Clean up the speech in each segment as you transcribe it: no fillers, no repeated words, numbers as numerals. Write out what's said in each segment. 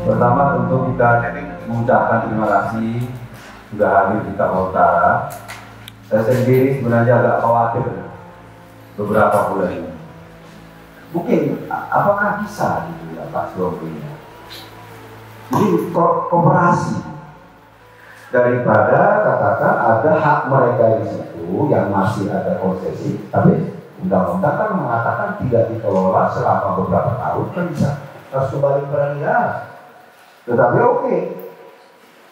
Pertama tentu kita mengucapkan terima kasih sudah hadir di Kalimantan Utara. Saya sendiri sebenarnya agak khawatir beberapa bulan ini. Mungkin apakah bisa gitu ya Pak Suwondo? Jadi kooperasi daripada katakan ada hak mereka di situ yang masih ada konsesi, tapi undang-undang kan mengatakan tidak dikelola selama beberapa tahun kan bisa harus kembali ke negara. Tetapi oke,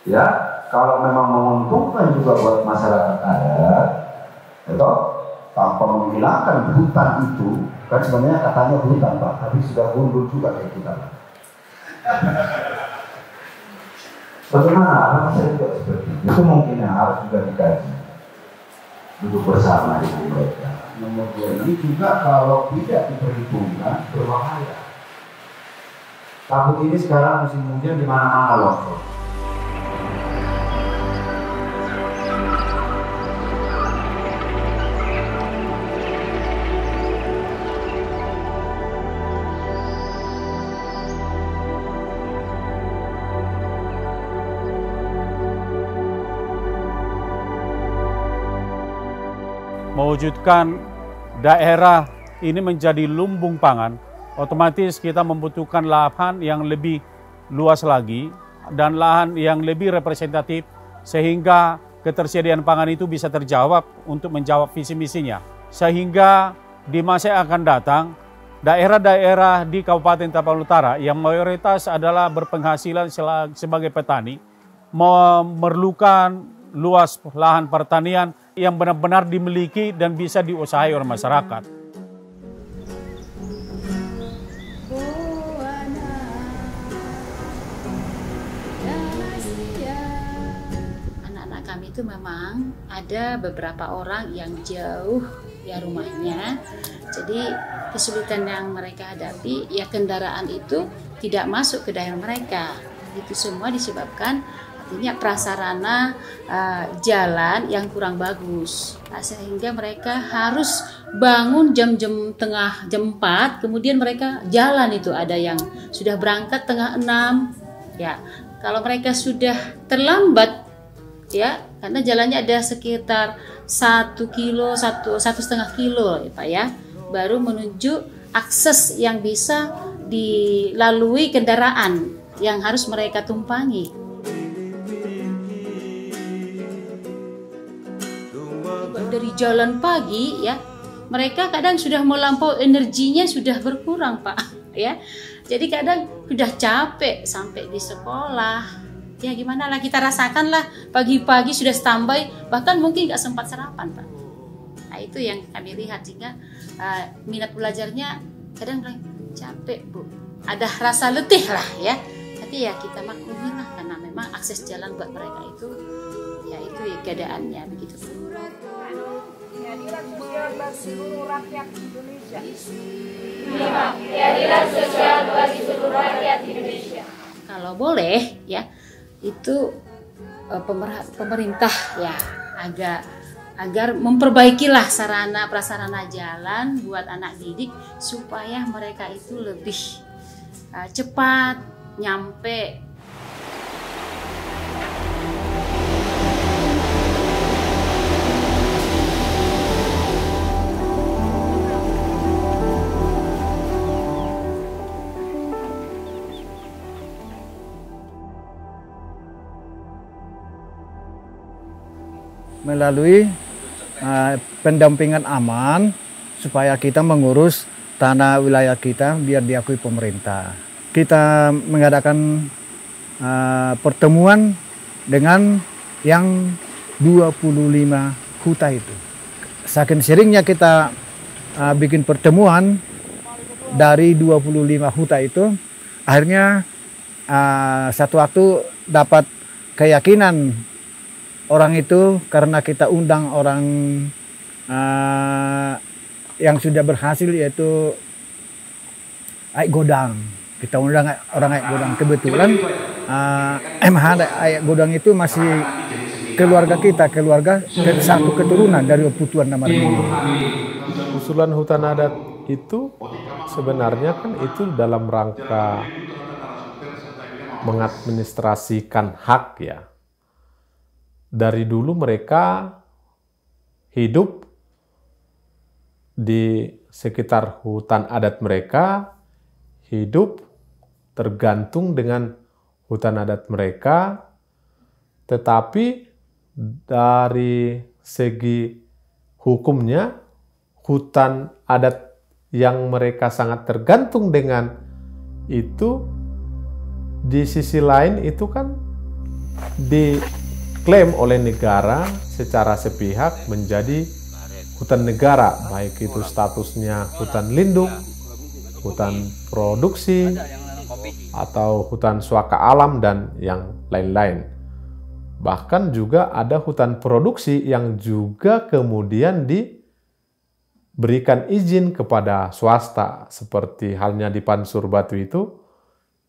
ya kalau memang menguntungkan juga buat masyarakat adat, itu tanpa menghilangkan hutan itu, kan sebenarnya katanya hutan Pak, tapi sudah gundul juga kayak kita. Bagaimana? Apa saya juga seperti itu mungkin yang harus juga dikaji, duduk bersama dengan mereka. Nomor 2 ini juga kalau tidak diperhitungkan berbahaya. Tahun ini sekarang musim hujan di mana-mana longsor. Mewujudkan daerah ini menjadi lumbung pangan, otomatis kita membutuhkan lahan yang lebih luas lagi dan lahan yang lebih representatif sehingga ketersediaan pangan itu bisa terjawab untuk menjawab visi misinya. Sehingga di masa yang akan datang, daerah-daerah di Kabupaten Tapanuli Utara yang mayoritas adalah berpenghasilan sebagai petani memerlukan luas lahan pertanian yang benar-benar dimiliki dan bisa diusahakan oleh masyarakat. Anak-anak kami itu memang ada beberapa orang yang jauh ya rumahnya, jadi kesulitan yang mereka hadapi ya kendaraan itu tidak masuk ke daerah mereka. Itu semua disebabkan artinya prasarana jalan yang kurang bagus, sehingga mereka harus bangun jam 4, kemudian mereka jalan itu ada yang sudah berangkat 5:30 ya. Kalau mereka sudah terlambat ya, karena jalannya ada sekitar 1 kilo, 1,5 kilo ya Pak ya, baru menuju akses yang bisa dilalui kendaraan yang harus mereka tumpangi. Dari jalan pagi ya, mereka kadang sudah melampaui, energinya sudah berkurang Pak ya. Jadi kadang sudah capek sampai di sekolah. Ya gimana lah, kita rasakan lah pagi-pagi sudah standby, bahkan mungkin nggak sempat sarapan Pak. Nah itu yang kami lihat, sehingga minat belajarnya kadang capek Bu. Ada rasa letih lah ya. Tapi ya kita maklumi lah, karena memang akses jalan buat mereka itu ya itu ya keadaannya begitu. Keadilan sosial bagi seluruh rakyat Indonesia. 5. Keadilan sosial bagi seluruh rakyat Indonesia. Kalau boleh ya, itu pemerintah ya agar memperbaikilah sarana prasarana jalan buat anak didik supaya mereka itu lebih cepat nyampe. Melalui pendampingan aman supaya kita mengurus tanah wilayah kita biar diakui pemerintah. Kita mengadakan pertemuan dengan yang 25 huta itu. Saking seringnya kita bikin pertemuan dari 25 huta itu, akhirnya satu waktu dapat keyakinan orang itu, karena kita undang orang yang sudah berhasil, yaitu Aik Godang. Kita undang orang Aik Godang. Kebetulan MH Aik Godang itu masih keluarga kita, keluarga satu keturunan dari Putuan Namarmini. Usulan hutan adat itu sebenarnya kan itu dalam rangka mengadministrasikan hak ya. Dari dulu mereka hidup di sekitar hutan adat mereka, hidup tergantung dengan hutan adat mereka, tetapi dari segi hukumnya, hutan adat yang mereka sangat tergantung dengan itu, di sisi lain itu kan diklaim oleh negara secara sepihak menjadi hutan negara, baik itu statusnya hutan lindung, hutan produksi, atau hutan suaka alam, dan yang lain-lain. Bahkan juga ada hutan produksi yang juga kemudian diberikan izin kepada swasta, seperti halnya di Pansur Batu itu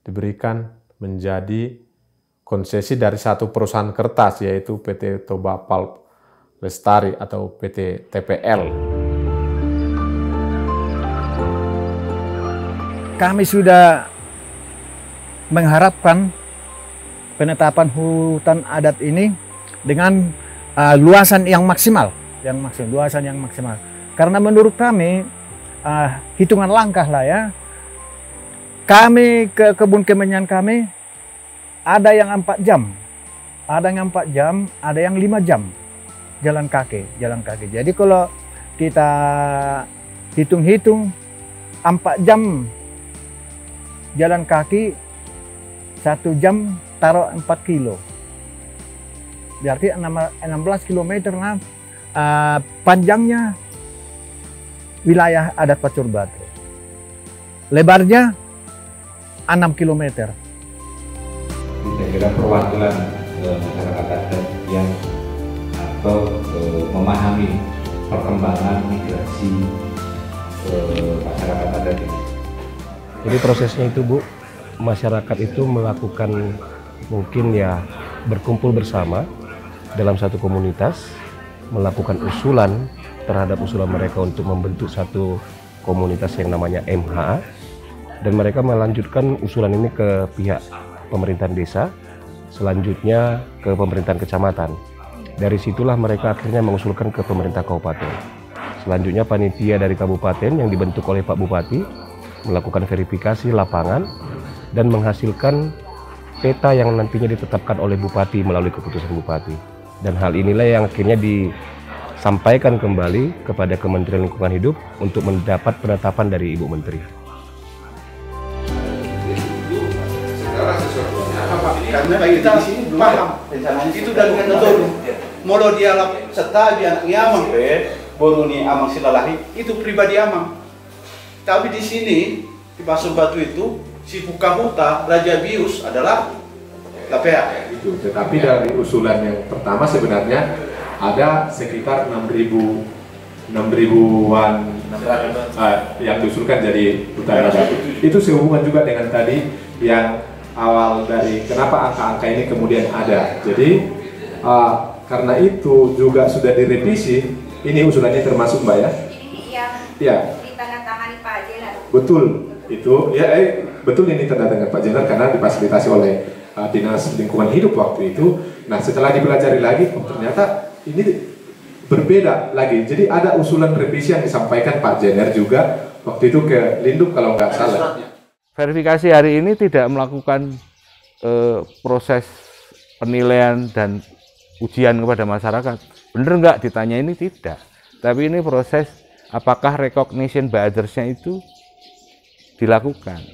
diberikan menjadi konsesi dari satu perusahaan kertas, yaitu PT Toba Pulp Lestari atau PT TPL. Kami sudah mengharapkan penetapan hutan adat ini dengan luasan yang maksimal, luasan yang maksimal. Karena menurut kami hitungan langkah lah ya. Kami ke kebun kemenyan kami ada yang 4 jam, ada yang 4 jam, ada yang 5 jam jalan kaki. Jadi kalau kita hitung-hitung 4 jam jalan kaki, 1 jam taruh 4 kilo. Berarti 16 kilometer lah panjangnya wilayah adat Pansur Batu. Lebarnya 6 kilometer. Saya kira perwakilan masyarakat adat yang atau memahami perkembangan migrasi masyarakat adat ini. Jadi prosesnya itu Bu, masyarakat itu melakukan mungkin ya berkumpul bersama dalam satu komunitas, melakukan usulan terhadap usulan mereka untuk membentuk satu komunitas yang namanya MHA, dan mereka melanjutkan usulan ini ke pihak pemerintahan desa, selanjutnya ke pemerintahan kecamatan. Dari situlah mereka akhirnya mengusulkan ke pemerintah kabupaten. Selanjutnya panitia dari kabupaten yang dibentuk oleh Pak Bupati melakukan verifikasi lapangan dan menghasilkan peta yang nantinya ditetapkan oleh Bupati melalui keputusan Bupati. Dan hal inilah yang akhirnya disampaikan kembali kepada Kementerian Lingkungan Hidup untuk mendapat penetapan dari Ibu Menteri. Karena kita paham itu dan betul. Molo dia setabi anak Amang, Boruni Amang Silalahi itu pribadi Amang. Tapi di sini di Pansur Batu itu si Pukahuta Raja Bius adalah LPA. Itu. Tetapi dari usulan yang pertama sebenarnya ada sekitar 6.000-an yang diusulkan jadi hutan adat. Itu sehubungan juga dengan tadi yang awal dari kenapa angka-angka ini kemudian ada. Jadi karena itu juga sudah direvisi. Ini usulannya termasuk Mbak ya? Ini yang ya. ditandatangani Pak Jenar. Betul. Itu ya betul, ini tanda tangan Pak Jenar karena difasilitasi oleh Dinas Lingkungan Hidup waktu itu. Nah setelah dipelajari lagi, ternyata ini berbeda lagi. Jadi ada usulan revisi yang disampaikan Pak Jenar juga waktu itu ke Lindung kalau nggak salah. Verifikasi hari ini tidak melakukan proses penilaian dan ujian kepada masyarakat. Bener nggak ditanya ini, tidak. Tapi ini proses apakah recognition by others-nya itu dilakukan.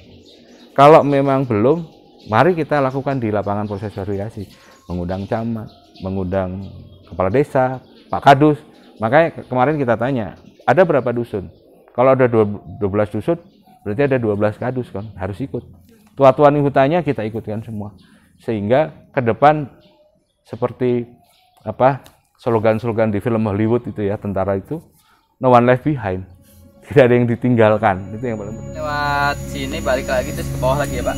Kalau memang belum, mari kita lakukan di lapangan proses verifikasi. Mengundang camat, mengundang kepala desa, Pak Kadus. Makanya kemarin kita tanya, ada berapa dusun? Kalau ada 12 dusun, berarti ada 12 kadus kan, harus ikut. Tua-tuani hutannya kita ikutkan semua. Sehingga ke depan seperti apa slogan-slogan di film Hollywood itu ya, tentara itu, no one left behind. Tidak ada yang ditinggalkan, itu yang paling penting. Lewat sini balik lagi terus ke bawah lagi ya Pak?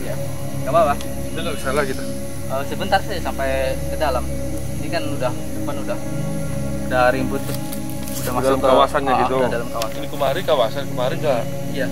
Iya. Gak apa-apa? Udah nggak bisa lagi kita. Sebentar saja sampai ke dalam. Ini kan udah depan udah rimbut tuh. Udah masuk dalam kawasannya gitu. Udah dalam kawasan. Ini kemarin nggak? Iya.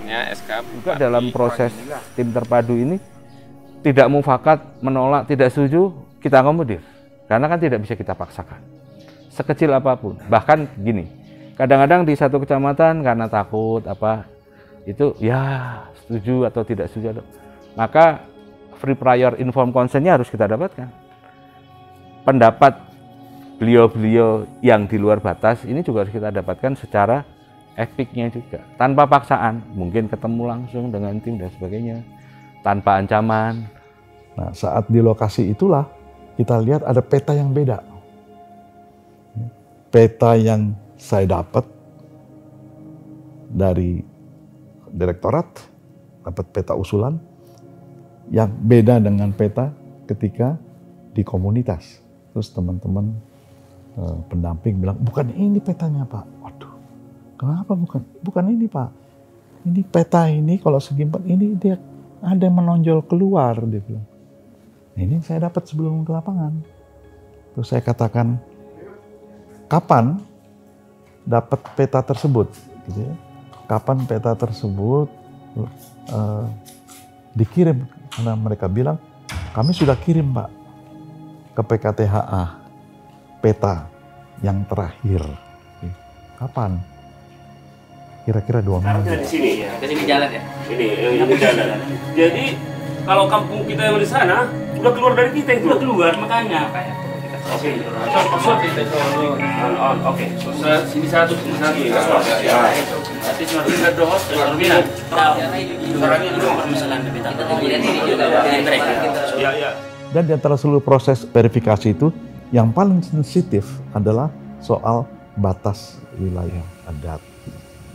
juga dalam proses tim terpadu ini tidak mufakat, menolak, tidak setuju, kita akomodir. Karena kan tidak bisa kita paksakan. Sekecil apapun. Bahkan gini, kadang-kadang di satu kecamatan karena takut itu ya setuju atau tidak setuju. Maka free prior informed consent-nya harus kita dapatkan. Pendapat beliau-beliau yang di luar batas ini juga harus kita dapatkan secara etiknya juga. Tanpa paksaan, mungkin ketemu langsung dengan tim dan sebagainya. Tanpa ancaman. Nah, saat di lokasi itulah kita lihat ada peta yang beda. Peta yang saya dapat dari direktorat, dapat peta usulan yang beda dengan peta ketika di komunitas. Terus teman-teman pendamping bilang, bukan ini petanya Pak. Waduh, kenapa bukan ini Pak? Ini peta ini kalau segi empat ini dia ada yang menonjol keluar, dia bilang. Ini saya dapat sebelum ke lapangan. Terus saya katakan, kapan dapat peta tersebut? Gitu ya. Kapan peta tersebut dikirim? Karena mereka bilang, kami sudah kirim Pak ke PKTHA peta yang terakhir. Kapan? Kira-kira 2 minggu. Di sini ya. Di sini jalan ya. Ini jalan. Jadi kalau kampung kita yang di sana udah keluar dari kita itu. Udah keluar makanya. Oke. Oke. Sini satu. Nanti cuma kita doang. Orangnya juga permasalahan kita. Ya. Dan di antara seluruh proses verifikasi itu, yang paling sensitif adalah soal batas wilayah adat.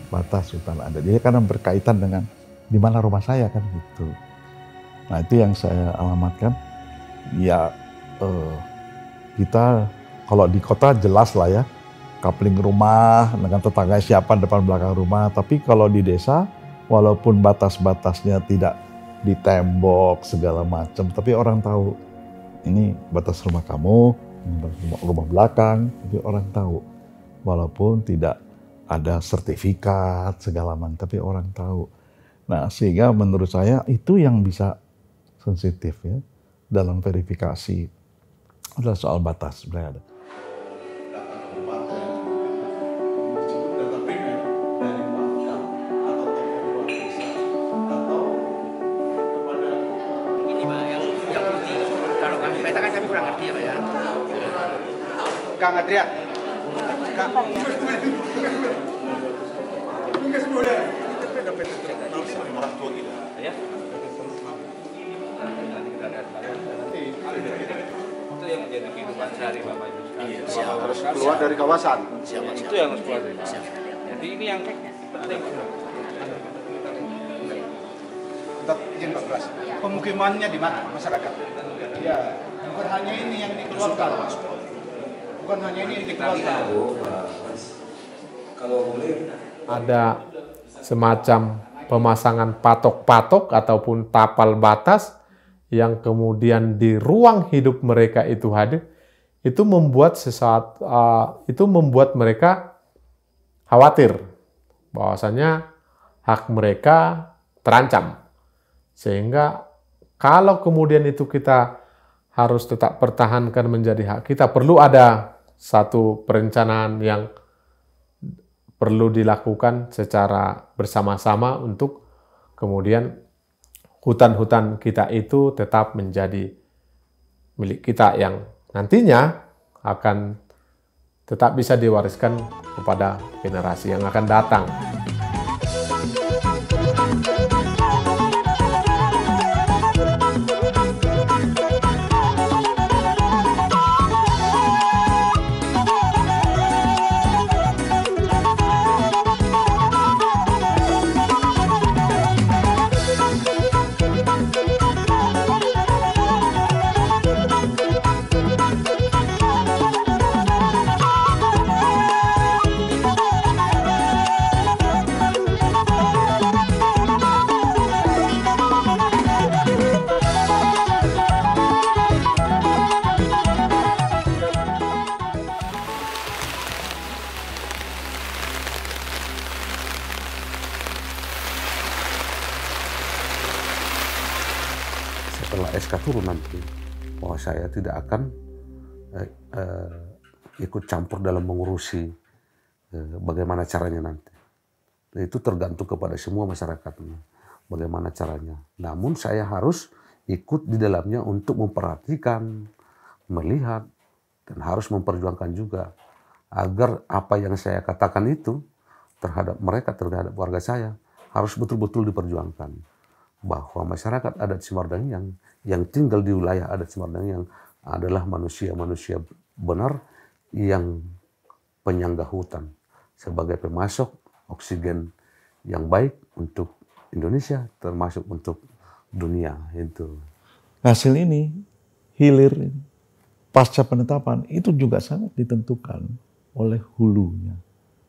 Batas hutan adat. Jadi karena berkaitan dengan di mana rumah saya kan gitu. Nah itu yang saya alamatkan. Ya kita kalau di kota jelas lah ya, coupling rumah dengan tetangga siapa depan belakang rumah. Tapi kalau di desa walaupun batas-batasnya tidak di tembok segala macam, tapi orang tahu ini batas rumah kamu, ini rumah belakang, tapi orang tahu walaupun tidak ada sertifikat segala macam, tapi orang tahu. Nah, sehingga menurut saya itu yang bisa sensitif ya dalam verifikasi adalah soal batas sebenarnya ada. Ini Pak yang putih. Kalau kami peta kan kami kurang ngerti ya Pak ya. Kang Adrian. Itu yang menjadi kehidupan sehari Bapak Ibu sekalian. Harus keluar dari kawasan. Itu yang harus keluar dari kawasan. Jadi ini yang penting. Untuk izin Pak Pras, pemukimannya di mana masyarakat? Ya, bukan hanya ini yang dikeluarkan. Bukan hanya ini yang dikeluarkan. Kalau boleh ada semacam pemasangan patok-patok ataupun tapal batas yang kemudian di ruang hidup mereka itu hadir, itu membuat membuat mereka khawatir bahwasanya hak mereka terancam. Sehingga kalau kemudian itu kita harus tetap pertahankan menjadi hak kita, perlu ada satu perencanaan yang perlu dilakukan secara bersama-sama untuk kemudian hutan-hutan kita itu tetap menjadi milik kita yang nantinya akan tetap bisa diwariskan kepada generasi yang akan datang. SK turun nanti, bahwa saya tidak akan ikut campur dalam mengurusi bagaimana caranya nanti. Itu tergantung kepada semua masyarakatnya, bagaimana caranya. Namun saya harus ikut di dalamnya untuk memperhatikan, melihat, dan harus memperjuangkan juga agar apa yang saya katakan itu terhadap mereka, terhadap warga saya harus betul-betul diperjuangkan. Bahwa masyarakat adat Semardang yang tinggal di wilayah adat Semardang yang adalah manusia-manusia benar yang penyangga hutan sebagai pemasok oksigen yang baik untuk Indonesia termasuk untuk dunia itu. Hasil ini hilir pasca penetapan itu juga sangat ditentukan oleh hulunya.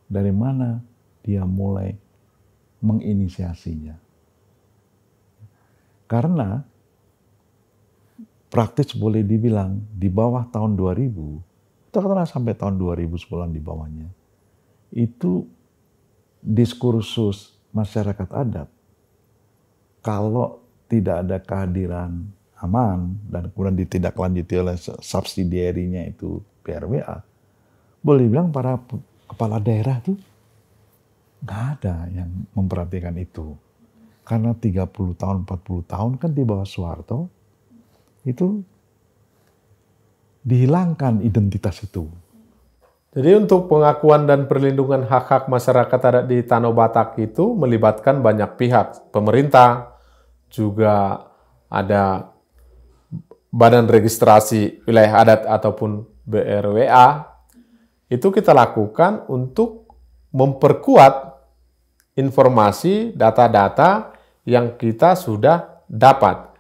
Dari mana dia mulai menginisiasinya. Karena praktis boleh dibilang di bawah tahun 2000, katakanlah sampai tahun 2010 di bawahnya, itu diskursus masyarakat adat, kalau tidak ada kehadiran aman dan kemudian ditindaklanjuti oleh subsidiarinya itu PRWA, boleh bilang para kepala daerah tuh nggak ada yang memperhatikan itu. Karena 30 tahun, 40 tahun kan di bawah Soeharto, itu dihilangkan identitas itu. Jadi untuk pengakuan dan perlindungan hak-hak masyarakat adat di Tanah Batak itu melibatkan banyak pihak. Pemerintah, juga ada Badan Registrasi Wilayah Adat ataupun BRWA. Itu kita lakukan untuk memperkuat informasi, data-data yang kita sudah dapat.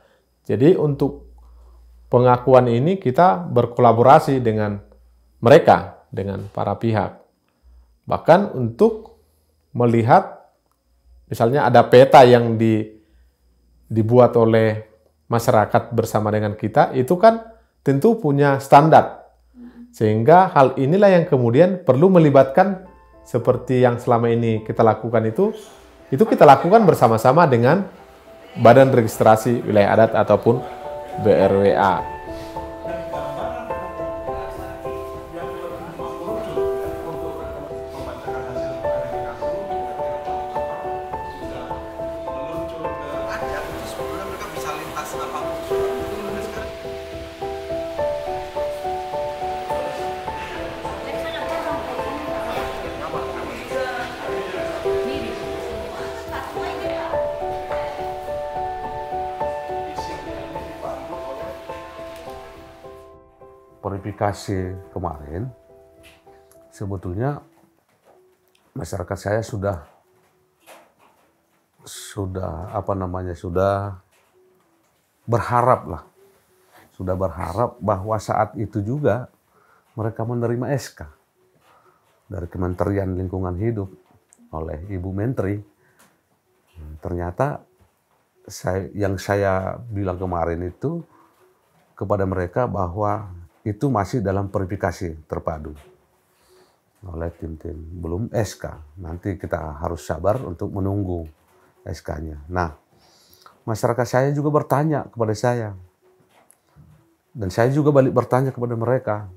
Jadi untuk pengakuan ini kita berkolaborasi dengan mereka, dengan para pihak. Bahkan untuk melihat, misalnya ada peta yang dibuat oleh masyarakat bersama dengan kita, itu kan tentu punya standar. Sehingga hal inilah yang kemudian perlu melibatkan seperti yang selama ini kita lakukan itu kita lakukan bersama-sama dengan Badan Registrasi Wilayah Adat ataupun BRWA. Verifikasi kemarin, sebetulnya masyarakat saya sudah berharap bahwa saat itu juga mereka menerima SK dari Kementerian Lingkungan Hidup oleh Ibu Menteri. Ternyata yang saya bilang kemarin itu kepada mereka bahwa itu masih dalam verifikasi terpadu oleh tim-tim, belum SK. Nanti kita harus sabar untuk menunggu SK-nya. Nah, masyarakat saya juga bertanya kepada saya, dan saya juga balik bertanya kepada mereka,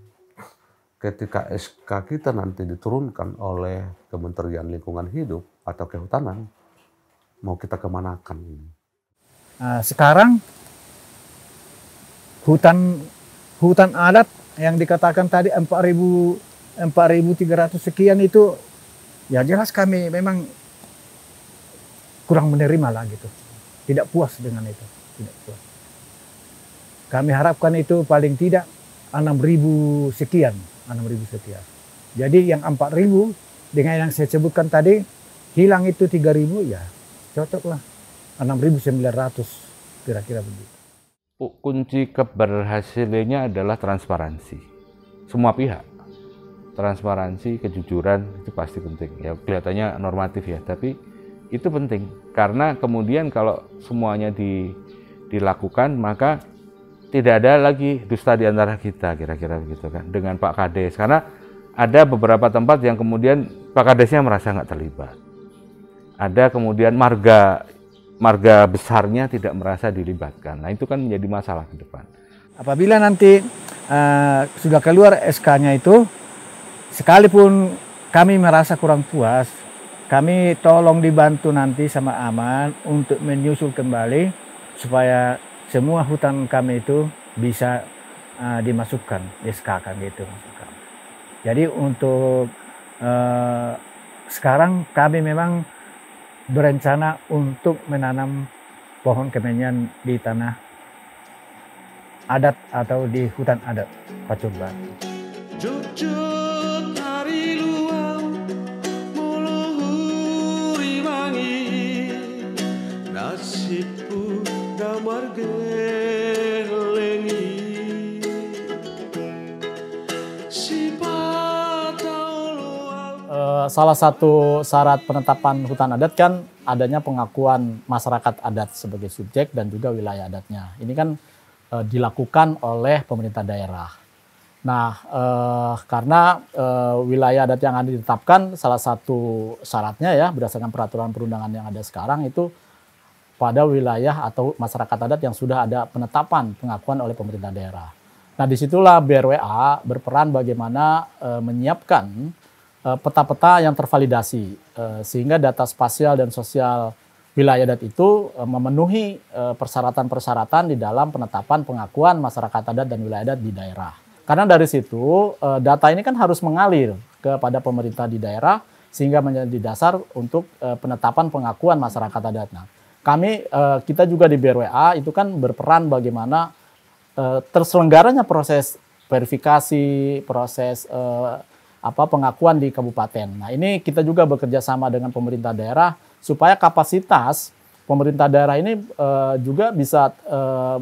ketika SK kita nanti diturunkan oleh Kementerian Lingkungan Hidup atau Kehutanan, mau kita kemanakan ini? Sekarang hutan adat yang dikatakan tadi 4.300 sekian itu, ya jelas kami memang kurang menerima lah gitu. Tidak puas dengan itu. Tidak puas. Kami harapkan itu paling tidak 6.000 sekian. 6.000 sekian. Jadi yang 4.000 dengan yang saya sebutkan tadi, hilang itu 3.000, ya cocok lah. 6.900 kira-kira begitu. Kunci keberhasilannya adalah transparansi. Semua pihak. Transparansi, kejujuran itu pasti penting. Ya kelihatannya normatif ya, tapi itu penting. Karena kemudian kalau semuanya dilakukan, maka tidak ada lagi dusta di antara kita, kira-kira begitu kan, dengan Pak Kades. Karena ada beberapa tempat yang kemudian Pak Kadesnya merasa nggak terlibat. Ada kemudian marga marga besarnya tidak merasa dilibatkan. Nah, itu kan menjadi masalah ke depan. Apabila nanti sudah keluar SK-nya itu, sekalipun kami merasa kurang puas, kami tolong dibantu nanti sama Aman untuk menyusul kembali supaya semua hutan kami itu bisa dimasukkan, SK-kan gitu. Jadi untuk sekarang kami memang berencana untuk menanam pohon kemenyan di tanah adat atau di hutan adat Pacur Batu. Salah satu syarat penetapan hutan adat kan adanya pengakuan masyarakat adat sebagai subjek dan juga wilayah adatnya. Ini kan dilakukan oleh pemerintah daerah. Nah, karena wilayah adat yang ada ditetapkan, salah satu syaratnya ya berdasarkan peraturan perundangan yang ada sekarang itu pada wilayah atau masyarakat adat yang sudah ada penetapan pengakuan oleh pemerintah daerah. Nah, disitulah BRWA berperan bagaimana menyiapkan peta-peta yang tervalidasi sehingga data spasial dan sosial wilayah adat itu memenuhi persyaratan-persyaratan di dalam penetapan pengakuan masyarakat adat dan wilayah adat di daerah. Karena dari situ data ini kan harus mengalir kepada pemerintah di daerah sehingga menjadi dasar untuk penetapan pengakuan masyarakat adat. Nah, kita juga di BRWA itu kan berperan bagaimana terselenggaranya proses verifikasi, proses pengakuan di kabupaten. Nah, ini kita juga bekerja sama dengan pemerintah daerah supaya kapasitas pemerintah daerah ini juga bisa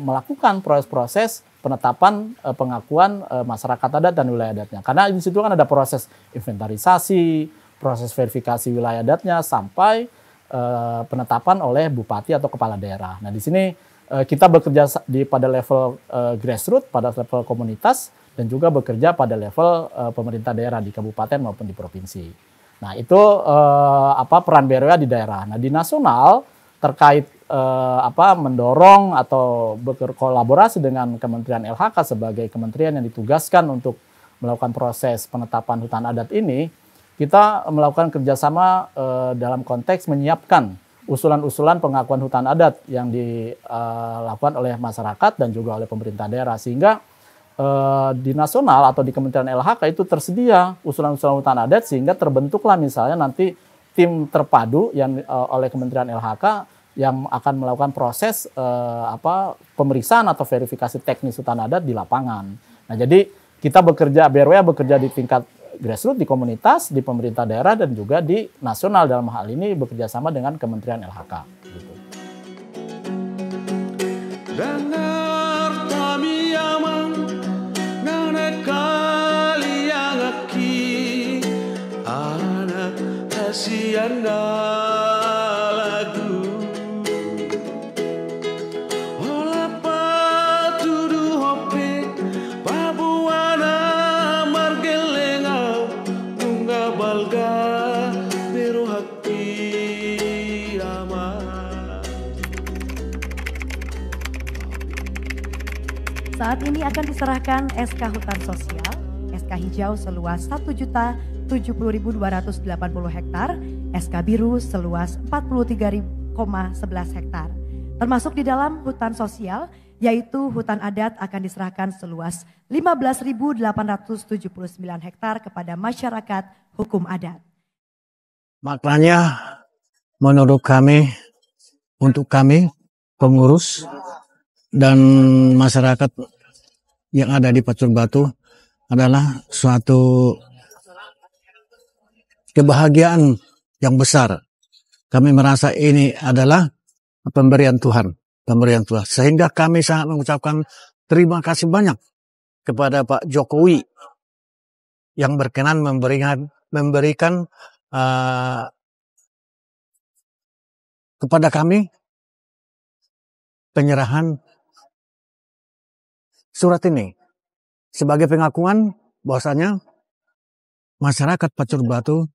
melakukan proses-proses penetapan pengakuan masyarakat adat dan wilayah adatnya. Karena di situ kan ada proses inventarisasi, proses verifikasi wilayah adatnya sampai penetapan oleh bupati atau kepala daerah. Nah, di sini kita bekerja pada level grassroots, pada level komunitas, dan juga bekerja pada level pemerintah daerah di kabupaten maupun di provinsi. Nah, itu peran BRWA di daerah. Nah, di nasional terkait mendorong atau berkolaborasi dengan Kementerian LHK sebagai kementerian yang ditugaskan untuk melakukan proses penetapan hutan adat ini, kita melakukan kerjasama dalam konteks menyiapkan usulan-usulan pengakuan hutan adat yang dilakukan oleh masyarakat dan juga oleh pemerintah daerah, sehingga di nasional atau di Kementerian LHK itu tersedia usulan-usulan hutan adat sehingga terbentuklah misalnya nanti tim terpadu yang oleh Kementerian LHK yang akan melakukan proses pemeriksaan atau verifikasi teknis hutan adat di lapangan. Nah, jadi kita BRWA bekerja di tingkat grassroots, di komunitas, di pemerintah daerah dan juga di nasional dalam hal ini bekerja sama dengan Kementerian LHK. Gitu. Saat ini akan diserahkan SK Hutan Sosial, SK Hijau seluas 1.070.280 hektar, SK Biru seluas 43.011 hektar. Termasuk di dalam hutan sosial, yaitu hutan adat akan diserahkan seluas 15.879 hektar kepada masyarakat hukum adat. Maknanya menurut kami, untuk kami pengurus dan masyarakat yang ada di Pacur Batu adalah suatu kebahagiaan yang besar. Kami merasa ini adalah pemberian Tuhan, sehingga kami sangat mengucapkan terima kasih banyak kepada Pak Jokowi yang berkenan memberikan kepada kami penyerahan surat ini sebagai pengakuan bahwasanya masyarakat Pacur Batu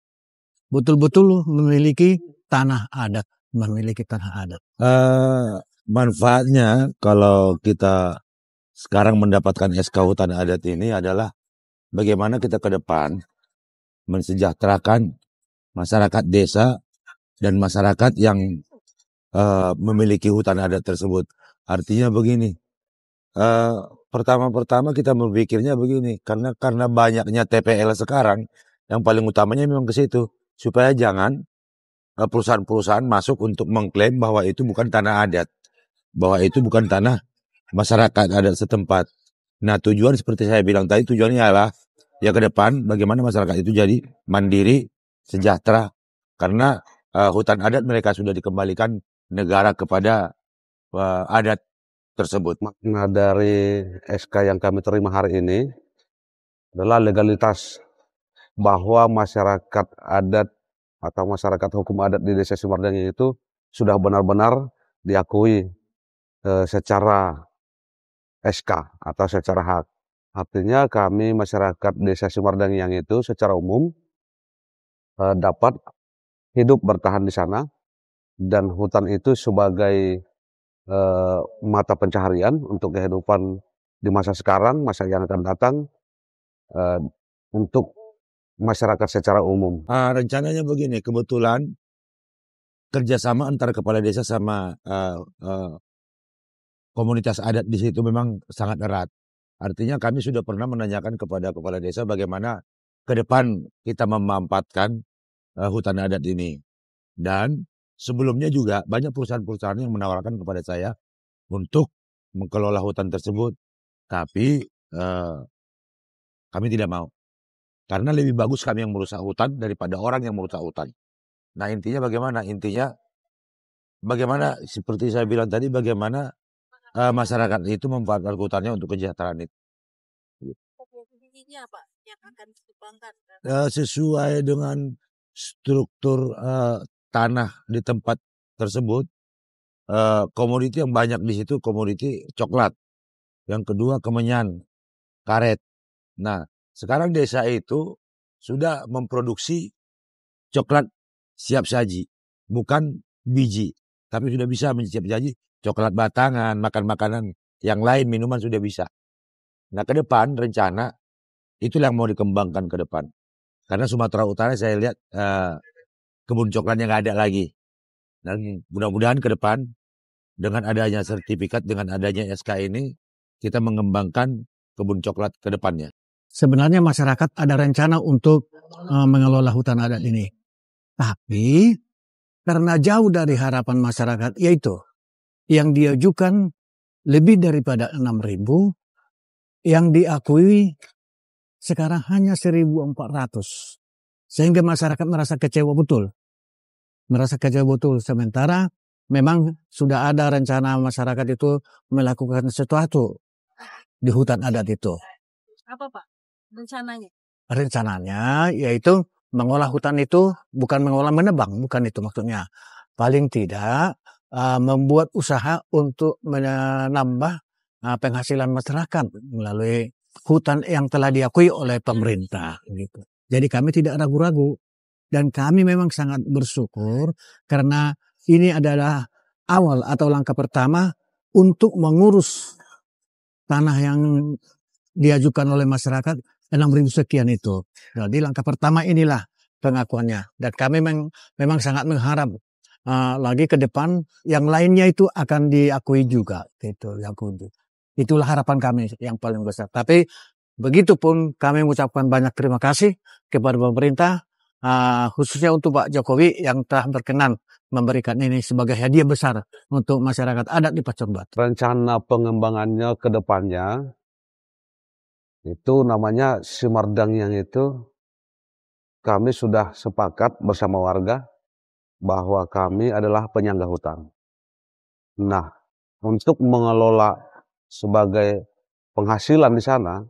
betul-betul memiliki tanah adat. memiliki tanah adat? Manfaatnya kalau kita sekarang mendapatkan SK hutan adat ini adalah bagaimana kita ke depan mensejahterakan masyarakat desa dan masyarakat yang memiliki hutan adat tersebut. Artinya begini, pertama-pertama kita berpikirnya begini, karena banyaknya TPL sekarang, yang paling utamanya memang ke situ, supaya jangan perusahaan-perusahaan masuk untuk mengklaim bahwa itu bukan tanah adat, bahwa itu bukan tanah masyarakat adat setempat. Nah, tujuan seperti saya bilang tadi, tujuannya adalah ya ke depan bagaimana masyarakat itu jadi mandiri, sejahtera, karena hutan adat mereka sudah dikembalikan negara kepada adat tersebut. Makna dari SK yang kami terima hari ini adalah legalitas bahwa masyarakat adat atau masyarakat hukum adat di Desa Sumardangi itu sudah benar-benar diakui secara SK atau secara hak. Artinya kami masyarakat Desa Sumardangi yang itu secara umum dapat hidup bertahan di sana, dan hutan itu sebagai mata pencaharian untuk kehidupan di masa sekarang, masa yang akan datang, untuk masyarakat secara umum. Rencananya begini, kebetulan kerjasama antara kepala desa sama komunitas adat di situ memang sangat erat. Artinya kami sudah pernah menanyakan kepada kepala desa bagaimana ke depan kita memanfaatkan hutan adat ini. Dan sebelumnya juga banyak perusahaan-perusahaan yang menawarkan kepada saya untuk mengelola hutan tersebut. Tapi kami tidak mau. Karena lebih bagus kami yang merusak hutan daripada orang yang merusak hutan. Nah, intinya bagaimana? Intinya bagaimana seperti saya bilang tadi, bagaimana masyarakat itu memanfaatkan hutannya untuk kesejahteraan itu. Ini apa yang akan dikembangkan? Sesuai dengan struktur tanah di tempat tersebut, komoditi yang banyak di situ komoditi coklat. Yang kedua kemenyan, karet. Nah, sekarang desa itu sudah memproduksi coklat siap saji, bukan biji, tapi sudah bisa siap saji coklat batangan, makan makanan yang lain, minuman sudah bisa. Nah, ke depan rencana itulah yang mau dikembangkan ke depan. Karena Sumatera Utara saya lihat kebun coklatnya nggak ada lagi. Dan mudah-mudahan ke depan dengan adanya sertifikat, dengan adanya SK ini, kita mengembangkan kebun coklat ke depannya. Sebenarnya masyarakat ada rencana untuk mengelola hutan adat ini. Tapi karena jauh dari harapan masyarakat, yaitu yang diajukan lebih daripada 6.000, yang diakui sekarang hanya 1.400. Sehingga masyarakat merasa kecewa betul. Sementara memang sudah ada rencana masyarakat itu melakukan sesuatu di hutan adat itu. Apa Pak rencananya? Rencananya yaitu mengolah hutan itu bukan mengolah menebang, bukan itu maksudnya. Paling tidak membuat usaha untuk menambah penghasilan masyarakat melalui hutan yang telah diakui oleh pemerintah. Gitu. Jadi kami tidak ragu-ragu dan kami memang sangat bersyukur karena ini adalah awal atau langkah pertama untuk mengurus tanah yang diajukan oleh masyarakat 6.000 sekian itu. Jadi langkah pertama inilah pengakuannya dan kami memang sangat mengharap lagi ke depan yang lainnya itu akan diakui juga gitu. Itulah harapan kami yang paling besar. Tapi begitupun kami mengucapkan banyak terima kasih kepada pemerintah khususnya untuk Pak Jokowi yang telah berkenan memberikan ini sebagai hadiah besar untuk masyarakat adat di Pacuan Batu. Rencana pengembangannya ke depannya itu namanya Sumardangi yang itu kami sudah sepakat bersama warga bahwa kami adalah penyangga hutan. Nah, untuk mengelola sebagai penghasilan di sana,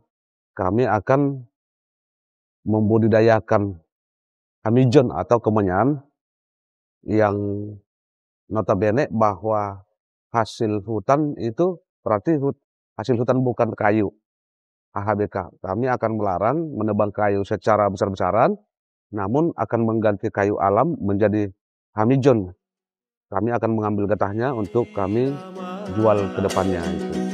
kami akan membudidayakan hamijon atau kemenyan yang notabene bahwa hasil hutan itu berarti hasil hutan bukan kayu, AHBK. Kami akan melarang menebang kayu secara besar-besaran, namun akan mengganti kayu alam menjadi hamijon kami akan mengambil getahnya untuk kami jual ke depannya itu.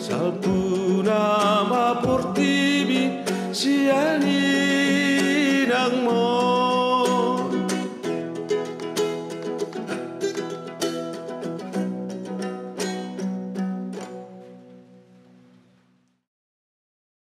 Salpuna ma portivi sia